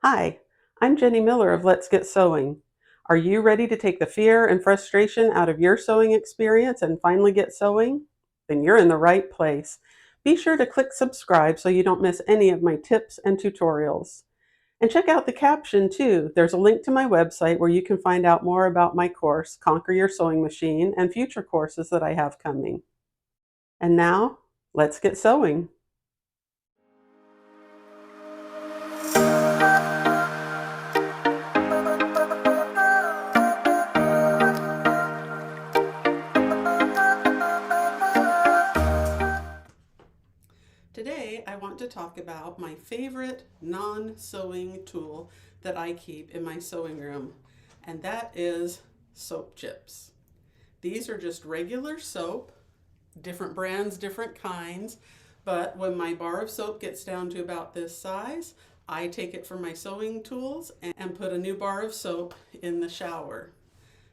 Hi, I'm Jenny Miller of Let's Get Sewing. Are you ready to take the fear and frustration out of your sewing experience and finally get sewing? Then you're in the right place. Be sure to click subscribe so you don't miss any of my tips and tutorials. And check out the caption too. There's a link to my website where you can find out more about my course, Conquer Your Sewing Machine, and future courses that I have coming. And now, let's get sewing. Today, I want to talk about my favorite non-sewing tool that I keep in my sewing room, and that is soap chips. These are just regular soap, different brands, different kinds, but when my bar of soap gets down to about this size, I take it from my sewing tools and put a new bar of soap in the shower.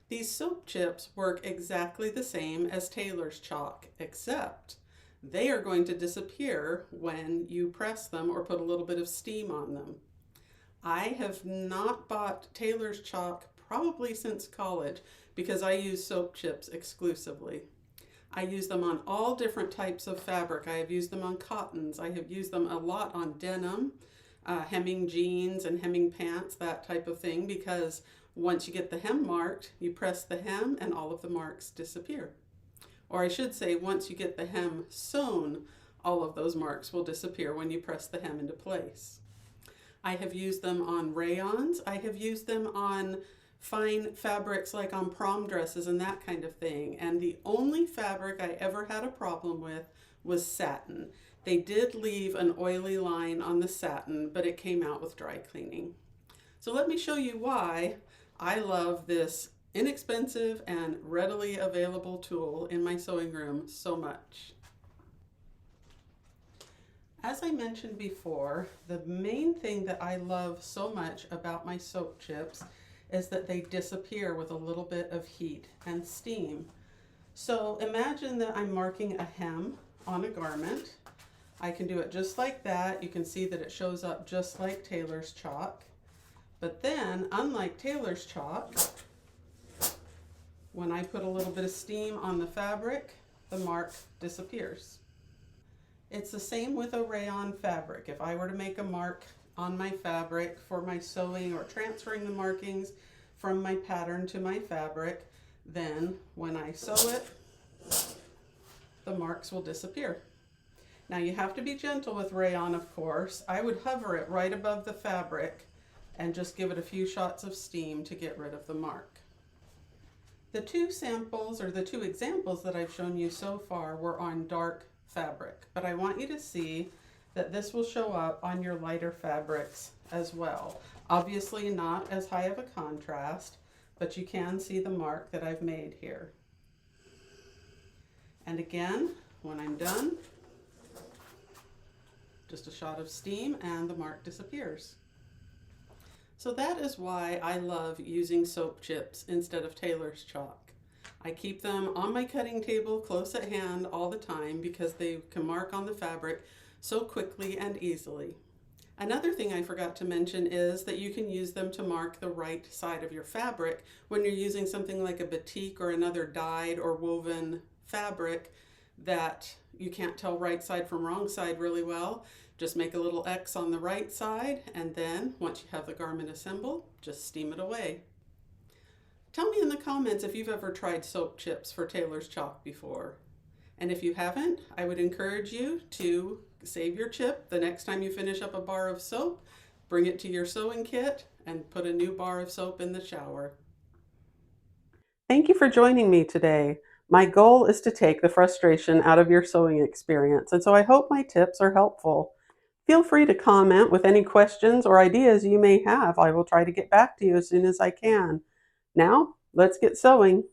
These soap chips work exactly the same as Tailor's chalk, except they are going to disappear when you press them or put a little bit of steam on them. I have not bought Tailor's chalk probably since college because I use soap chips exclusively. I use them on all different types of fabric. I have used them on cottons. I have used them a lot on denim, hemming jeans and hemming pants, that type of thing, because once you get the hem marked, you press the hem and all of the marks disappear. Or I should say, once you get the hem sewn, all of those marks will disappear when you press the hem into place. I have used them on rayons. I have used them on fine fabrics like on prom dresses and that kind of thing. And the only fabric I ever had a problem with was satin. They did leave an oily line on the satin, but it came out with dry cleaning. So let me show you why I love this inexpensive and readily available tool in my sewing room so much. As I mentioned before, the main thing that I love so much about my soap chips is that they disappear with a little bit of heat and steam. So imagine that I'm marking a hem on a garment. I can do it just like that. You can see that it shows up just like Tailor's chalk. But then, unlike Tailor's chalk, when I put a little bit of steam on the fabric, the mark disappears. It's the same with a rayon fabric. If I were to make a mark on my fabric for my sewing or transferring the markings from my pattern to my fabric, then when I sew it, the marks will disappear. Now you have to be gentle with rayon, of course. I would hover it right above the fabric and just give it a few shots of steam to get rid of the mark. The two samples or the two examples that I've shown you so far were on dark fabric, but I want you to see that this will show up on your lighter fabrics as well. Obviously not as high of a contrast, but you can see the mark that I've made here. And again, when I'm done, just a shot of steam and the mark disappears. So that is why I love using soap chips instead of Tailor's chalk. I keep them on my cutting table close at hand all the time because they can mark on the fabric so quickly and easily. Another thing I forgot to mention is that you can use them to mark the right side of your fabric when you're using something like a batik or another dyed or woven fabric that you can't tell right side from wrong side really well. Just make a little X on the right side, and then once you have the garment assembled, just steam it away. Tell me in the comments if you've ever tried soap chips for Tailor's chalk before. And if you haven't, I would encourage you to save your chip the next time you finish up a bar of soap, bring it to your sewing kit, and put a new bar of soap in the shower. Thank you for joining me today. My goal is to take the frustration out of your sewing experience, and so I hope my tips are helpful. Feel free to comment with any questions or ideas you may have. I will try to get back to you as soon as I can. Now, let's get sewing.